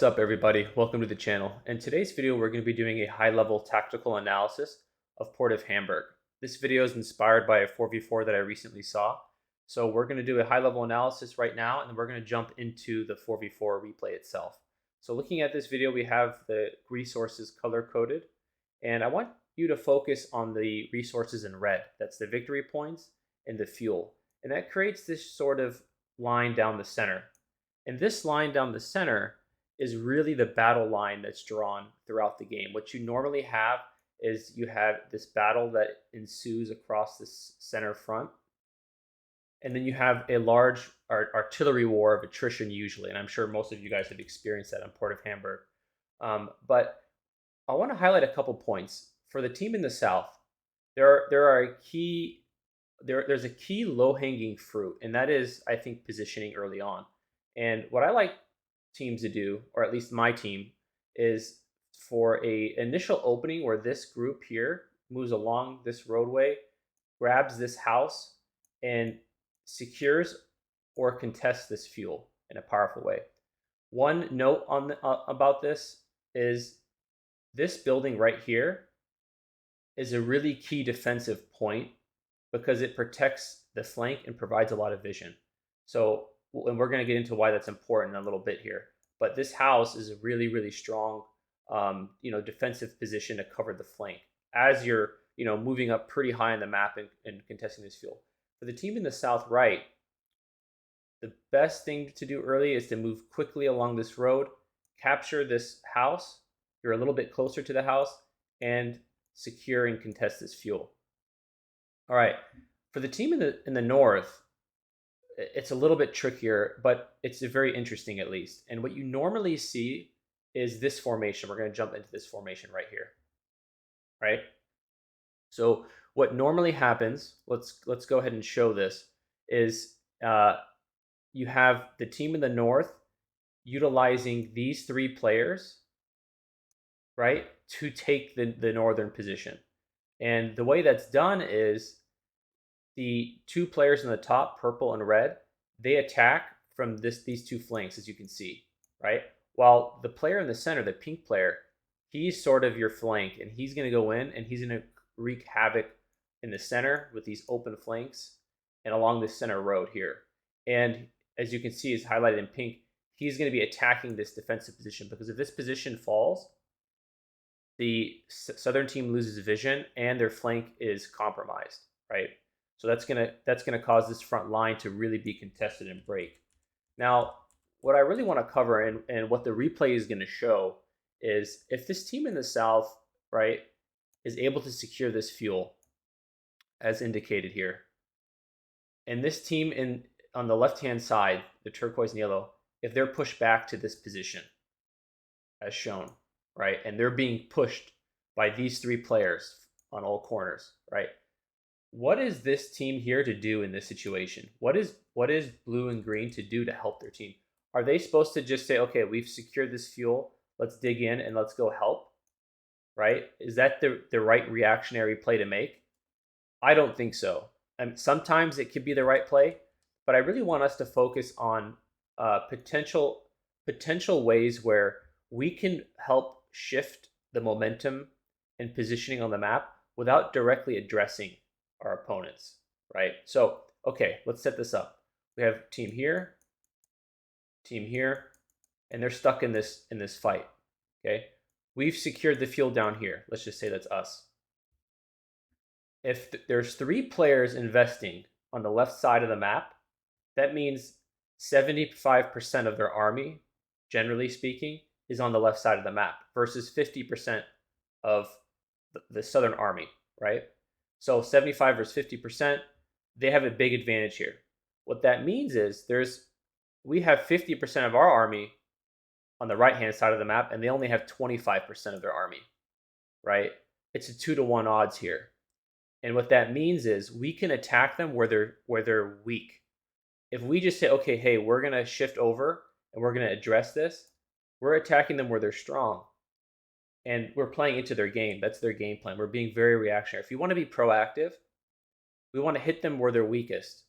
What's up, everybody? Welcome to the channel. In today's video, we're going to be doing a high-level tactical analysis of Port of Hamburg. This video is inspired by a 4v4 that I recently saw. So we're going to do a high-level analysis right now, and then we're going to jump into the 4v4 replay itself. So looking at this video, we have the resources color-coded, and I want you to focus on the resources in red. That's the victory points and the fuel. And that creates this sort of line down the center. And this line down the center is really the battle line that's drawn throughout the game. What you normally have is you have this battle that ensues across this center front, and then you have a large artillery war of attrition usually, and I'm sure most of you guys have experienced that on Port of Hamburg. But I want to highlight a couple points. For the team in the south, there's a key low-hanging fruit, and that is, I think, positioning early on. And what I like teams to do, or at least my team, is for a initial opening where this group here moves along this roadway, grabs this house, and secures or contests this fuel in a powerful way. One note on about this is this building right here is a really key defensive point because it protects the flank and provides a lot of vision. So, and we're going to get into why that's important in a little bit here. But this house is a really, really strong, defensive position to cover the flank as you're, moving up pretty high on the map and contesting this fuel. For the team in the south right, the best thing to do early is to move quickly along this road, capture this house. You're a little bit closer to the house, and secure and contest this fuel. All right, for the team in the north, it's a little bit trickier, but it's very interesting at least. And what you normally see is this formation. We're going to jump into this formation right here, right? So what normally happens, let's go ahead and show this, is you have the team in the north utilizing these three players, right, to take the northern position. And the way that's done is the two players in the top, purple and red, they attack from these two flanks, as you can see, right? While the player in the center, the pink player, he's sort of your flank, and he's going to go in and he's going to wreak havoc in the center with these open flanks and along this center road here. And as you can see, is highlighted in pink, he's going to be attacking this defensive position because if this position falls, the southern team loses vision and their flank is compromised, right? So that's gonna cause this front line to really be contested and break. Now, what I really want to cover and what the replay is going to show is if this team in the south, right, is able to secure this fuel, as indicated here, and this team on the left-hand side, the turquoise and yellow, if they're pushed back to this position, as shown, right, and they're being pushed by these three players on all corners, right? What is this team here to do in this situation? What is blue and green to do to help their team? Are they supposed to just say, okay, we've secured this fuel, let's dig in and let's go help, right? Is that the right reactionary play to make? I don't think so. And sometimes it could be the right play, but I really want us to focus on potential ways where we can help shift the momentum and positioning on the map without directly addressing our opponents, right? So, okay, let's set this up. We have team here, and they're stuck in this fight, okay? We've secured the fuel down here. Let's just say that's us. If there's three players investing on the left side of the map, that means 75% of their army, generally speaking, is on the left side of the map versus 50% of the southern army, right? So 75 versus 50%, they have a big advantage here. What that means is we have 50% of our army on the right-hand side of the map, and they only have 25% of their army, right? It's a 2-to-1 odds here. And what that means is we can attack them where they're weak. If we just say, okay, hey, we're going to shift over and we're going to address this, we're attacking them where they're strong. And we're playing into their game. That's their game plan. We're being very reactionary. If you want to be proactive, we want to hit them where they're weakest.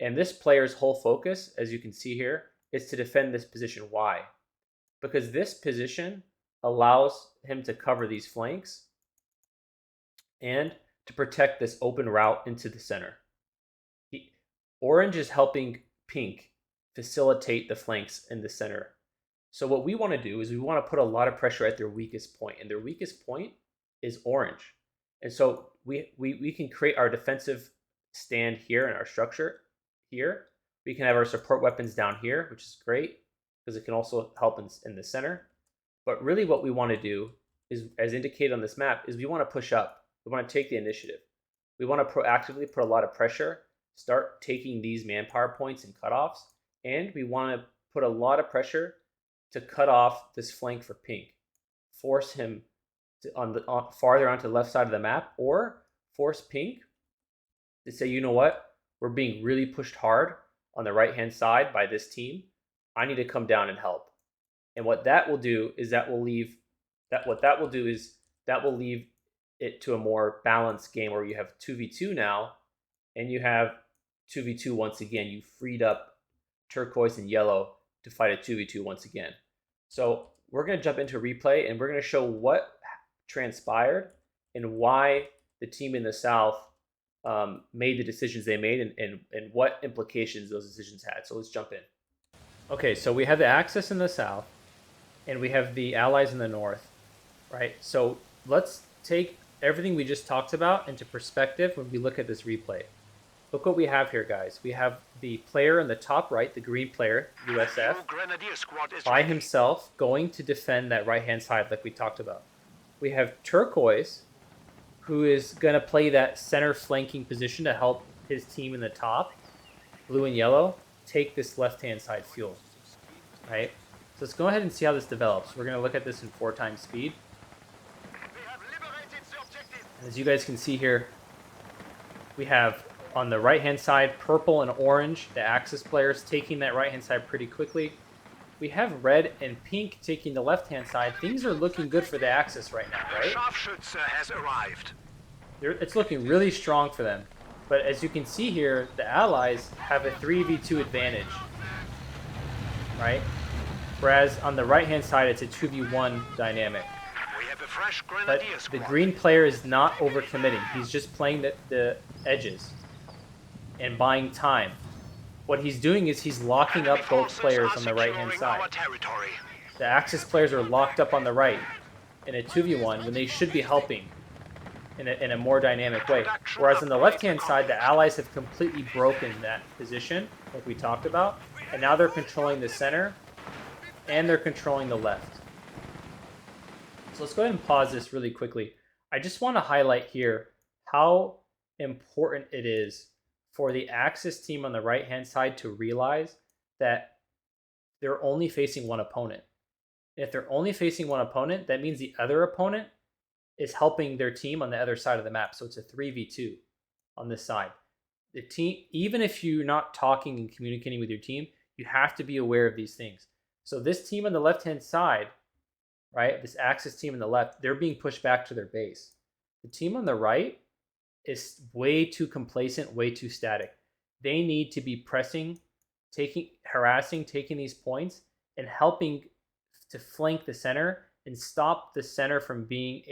And this player's whole focus, as you can see here, is to defend this position. Why? because this position allows him to cover these flanks and to protect this open route into the center. Orange is helping pink facilitate the flanks in the center. So what we want to do is we want to put a lot of pressure at their weakest point, and their weakest point is orange. And so we can create our defensive stand here in our structure here. We can have our support weapons down here, which is great because it can also help in the center. But really what we want to do is, as indicated on this map, is we want to push up. We want to take the initiative. We want to proactively put a lot of pressure, start taking these manpower points and cutoffs, and we want to put a lot of pressure to cut off this flank for pink. Force him to farther onto the left side of the map, or force pink to say, you know what, we're being really pushed hard on the right-hand side by this team. I need to come down and help. And what that will do is that will leave it to a more balanced game where you have 2v2 now, and you have 2v2 once again. You freed up turquoise and yellow to fight a 2v2 once again. So we're going to jump into a replay, and we're going to show what transpired and why the team in the south made the decisions they made, and what implications those decisions had. So let's jump in. Okay, so we have the Axis in the south, and we have the Allies in the north, right? So let's take everything we just talked about into perspective when we look at this replay. Look what we have here, guys. We have the player in the top right, the green player, USF, by himself going to defend that right-hand side like we talked about. We have turquoise, who is going to play that center flanking position to help his team in the top, blue and yellow, take this left-hand side fuel, right? So let's go ahead and see how this develops. We're going to look at this in 4x speed. As you guys can see here, we have on the right-hand side, purple and orange, the Axis players taking that right-hand side pretty quickly. We have red and pink taking the left-hand side. Things are looking good for the Axis right now, right? Scharfschütze has arrived. It's looking really strong for them. But as you can see here, the Allies have a 3v2 advantage, right? Whereas on the right-hand side, it's a 2v1 dynamic. We have a fresh But grenadier the squad. green player is not overcommitting. He's just playing the edges and buying time. What he's doing is he's locking up both players on the right-hand side. The Axis players are locked up on the right in a 2v1 when they should be helping in a more dynamic way. Whereas on the left-hand side, the Allies have completely broken that position, like we talked about, and now they're controlling the center, and they're controlling the left. So let's go ahead and pause this really quickly. I just want to highlight here how important it is for the Axis team on the right-hand side to realize that they're only facing one opponent. And if they're only facing one opponent, that means the other opponent is helping their team on the other side of the map. So it's a 3v2 on this side. The team, even if you're not talking and communicating with your team, you have to be aware of these things. So this team on the left-hand side, right, this Axis team on the left, they're being pushed back to their base. The team on the right is way too complacent, way too static. They need to be pressing, harassing, taking these points, and helping to flank the center and stop the center from being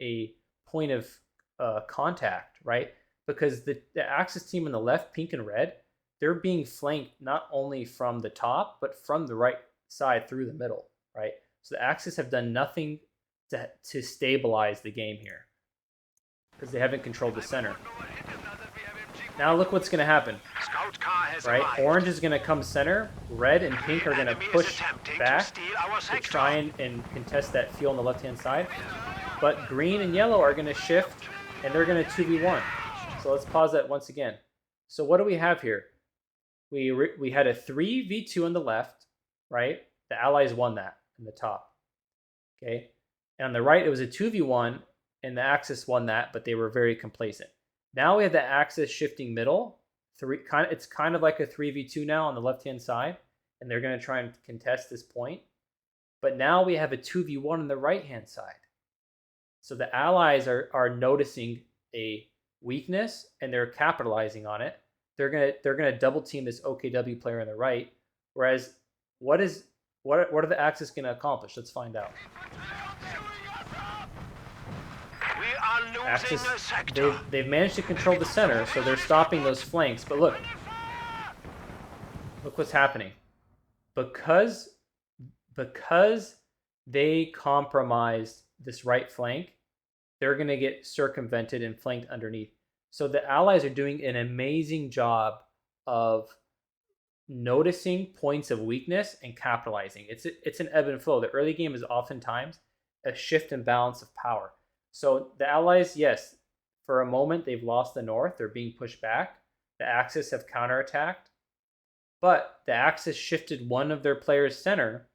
a point of contact, right? Because the Axis team on the left, pink and red, they're being flanked not only from the top, but from the right side through the middle, right? So the Axis have done nothing to stabilize the game here because they haven't controlled the center. Now look what's going to happen, right? Orange is going to come center. Red and pink are going to push back to try and contest that fuel on the left-hand side. But green and yellow are going to shift, and they're going to 2v1. So let's pause that once again. So what do we have here? We had a 3v2 on the left, right? The Allies won that in the top. Okay? And on the right, it was a 2v1, and the Axis won that, but they were very complacent. Now we have the Axis shifting middle. It's kind of like a 3v2 now on the left-hand side, and they're going to try and contest this point. But now we have a 2v1 on the right-hand side. So the Allies are noticing a weakness, and they're capitalizing on it. They're gonna double team this OKW player on the right. Whereas what is What are the Axis going to accomplish? Let's find out. We are losing Axis, a sector. they've managed to control the center, so they're stopping those flanks. But look what's happening. Because they compromised this right flank, they're going to get circumvented and flanked underneath. So the Allies are doing an amazing job of noticing points of weakness and capitalizing. It's an ebb and flow. The early game is oftentimes a shift and balance of power. So the Allies, yes, for a moment they've lost the north. They're being pushed back. The Axis have counterattacked. But the Axis shifted one of their players center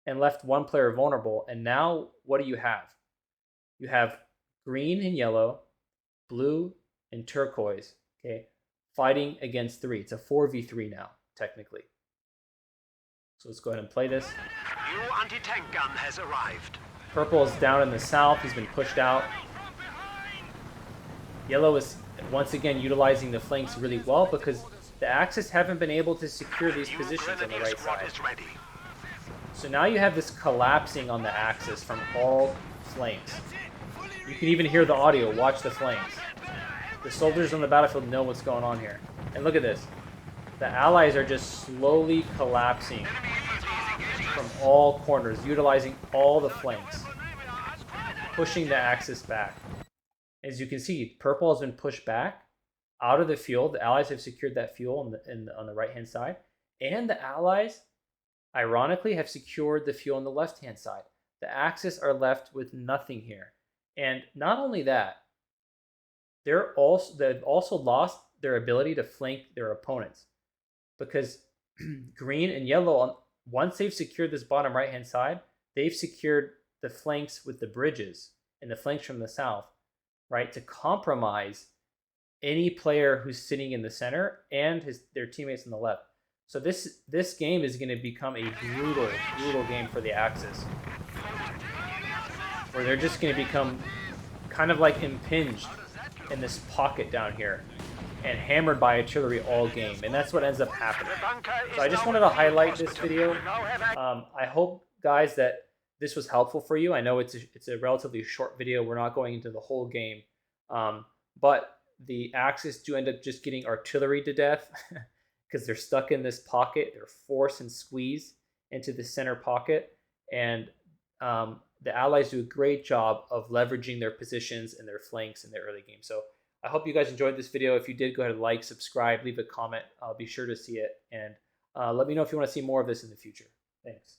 and left one player vulnerable. And now what do you have? You have green and yellow, blue and turquoise, okay, fighting against 3. It's a 4v3 now, technically. So let's go ahead and play this. New anti-tank gun has arrived. Purple is down in the south. He's been pushed out. Yellow is once again utilizing the flanks really well because the Axis haven't been able to secure these positions on the right side. So now you have this collapsing on the Axis from all flanks. You can even hear the audio. Watch the flanks. The soldiers on the battlefield know what's going on here. And look at this. The Allies are just slowly collapsing from all corners, utilizing all the flanks, pushing the Axis back. As you can see, purple has been pushed back out of the field. The Allies have secured that fuel on the right-hand side. And the Allies, ironically, have secured the fuel on the left-hand side. The Axis are left with nothing here. And not only that, they've also lost their ability to flank their opponents. Because green and yellow, once they've secured this bottom right-hand side, they've secured the flanks with the bridges and the flanks from the south, right, to compromise any player who's sitting in the center and their teammates on the left. So this game is going to become a brutal game for the Axis, where they're just going to become kind of like impinged in this pocket down here and hammered by artillery all game, and that's what ends up happening. So I just wanted to highlight this video. I hope, guys, that this was helpful for you. I know it's a relatively short video. We're not going into the whole game, but the Axis do end up just getting artillery to death because they're stuck in this pocket. They're forced and squeezed into the center pocket, and the Allies do a great job of leveraging their positions and their flanks in the early game. So I hope you guys enjoyed this video. If you did, go ahead and like, subscribe, leave a comment. I'll be sure to see it. And let me know if you want to see more of this in the future. Thanks.